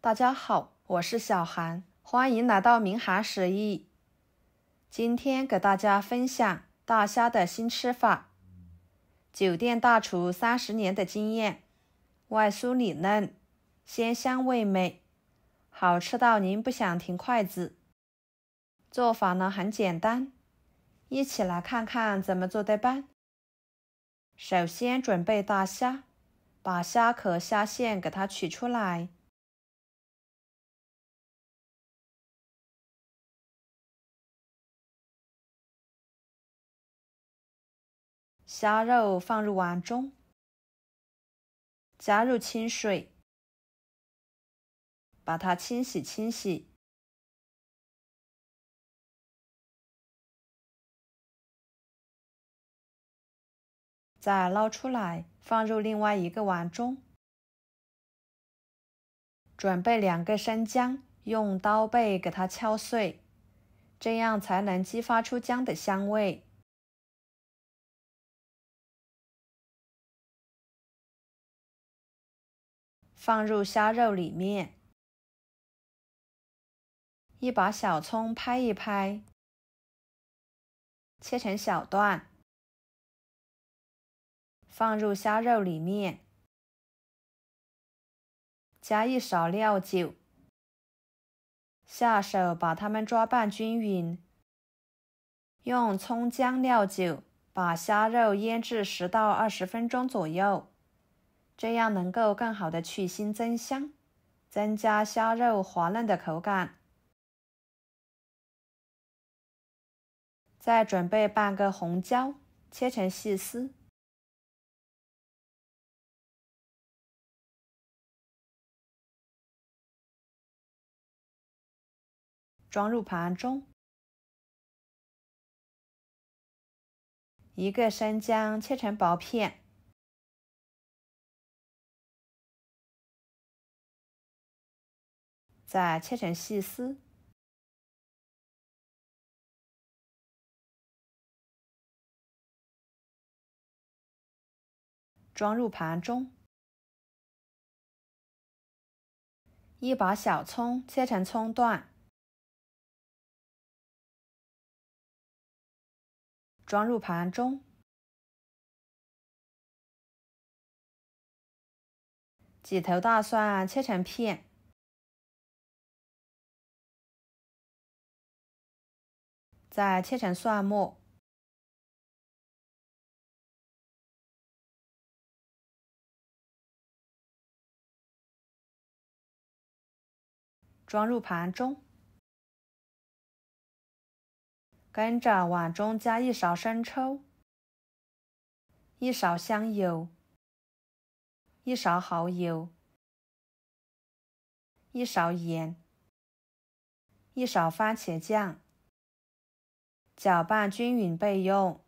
大家好，我是小韩，欢迎来到明涵食艺。今天给大家分享大虾的新吃法。酒店大厨30年的经验，外酥里嫩，鲜香味美，好吃到您不想停筷子。做法呢很简单，一起来看看怎么做的吧。首先准备大虾，把虾壳虾线给它取出来。虾肉放入碗中，加入清水，把它清洗，再捞出来，放入另外一个碗中。准备2个生姜，用刀背给它敲碎，这样才能激发出姜的香味。放入虾肉里面，一把小葱拍一拍，切成小段，放入虾肉里面，加1勺料酒，下手把它们抓拌均匀，用葱姜料酒把虾肉腌制10到20分钟左右，这样能够更好的去腥增香，增加虾肉滑嫩的口感。再准备半个红椒，切成细丝。装入盘中。1个生姜切成薄片。再切成细丝。装入盘中。1把小葱切成葱段。装入盘中。几头大蒜切成片。再切成蒜末。装入盘中。跟着碗中加1勺生抽，1勺香油，1勺蚝油，1勺盐，1勺番茄酱，搅拌均匀备用。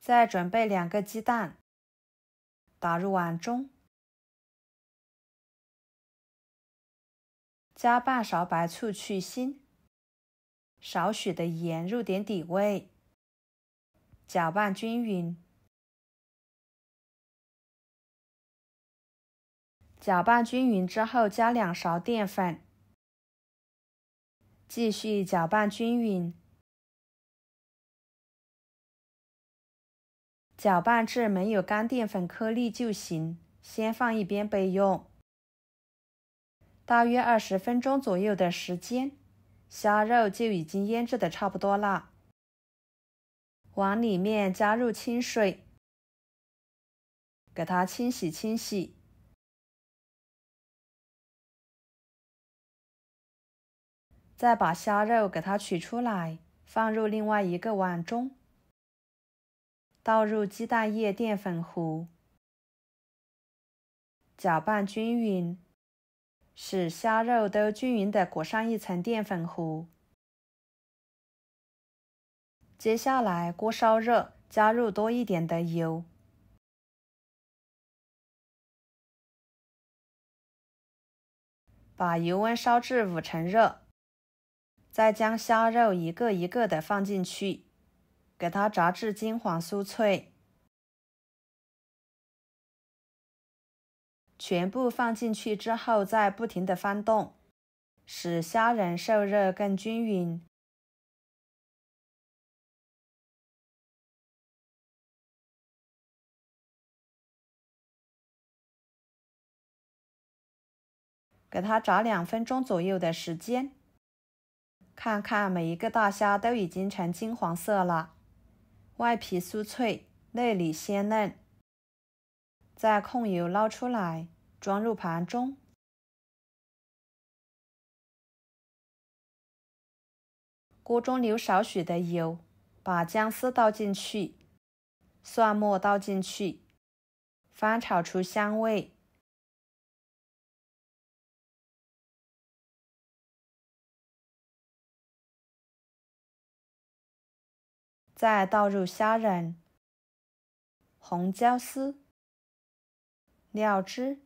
再准备2个鸡蛋，打入碗中，加半勺白醋去腥，少许的盐入点底味，搅拌均匀。搅拌均匀之后，加2勺淀粉，继续搅拌均匀，搅拌至没有干淀粉颗粒就行，先放一边备用。大约20分钟左右的时间，虾肉就已经腌制的差不多了。碗里面加入清水，给它清洗。再把虾肉给它取出来，放入另外一个碗中，倒入鸡蛋液淀粉糊，搅拌均匀，使虾肉都均匀地裹上一层淀粉糊。接下来锅烧热，加入多一点的油，把油温烧至5成热，再将虾肉一个一个的放进去，给它炸至金黄酥脆。全部放进去之后，再不停地翻动，使虾仁受热更均匀。给它炸2分钟左右的时间。看看每一个大虾都已经呈金黄色了，外皮酥脆，内里鲜嫩。再控油捞出来，装入盘中。锅中留少许的油，把姜丝倒进去，蒜末倒进去，翻炒出香味。再倒入虾仁、红椒丝、料汁，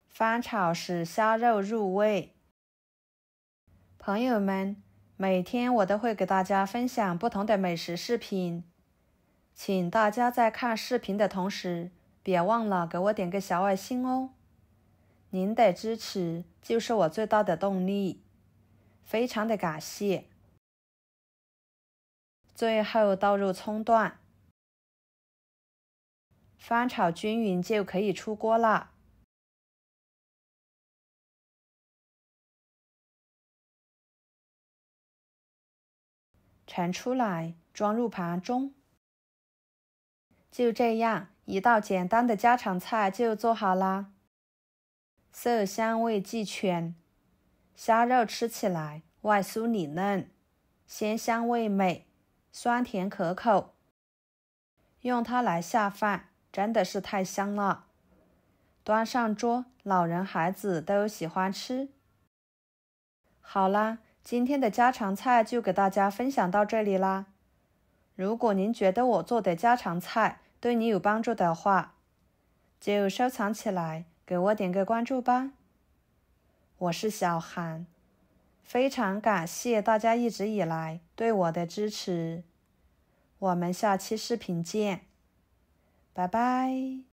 翻炒使虾肉入味。朋友们，每天我都会给大家分享不同的美食视频，请大家在看视频的同时，别忘了给我点个小爱心哦。您的支持就是我最大的动力，非常的感谢。最后倒入葱段，翻炒均匀就可以出锅了。盛出来，装入盘中。就这样，一道简单的家常菜就做好啦。色香味俱全，虾肉吃起来外酥里嫩，鲜香味美，酸甜可口。用它来下饭，真的是太香了。端上桌，老人孩子都喜欢吃。好啦，今天的家常菜就给大家分享到这里啦。如果您觉得我做的家常菜对你有帮助的话，就收藏起来，给我点个关注吧。我是小韩，非常感谢大家一直以来对我的支持。我们下期视频见，拜拜。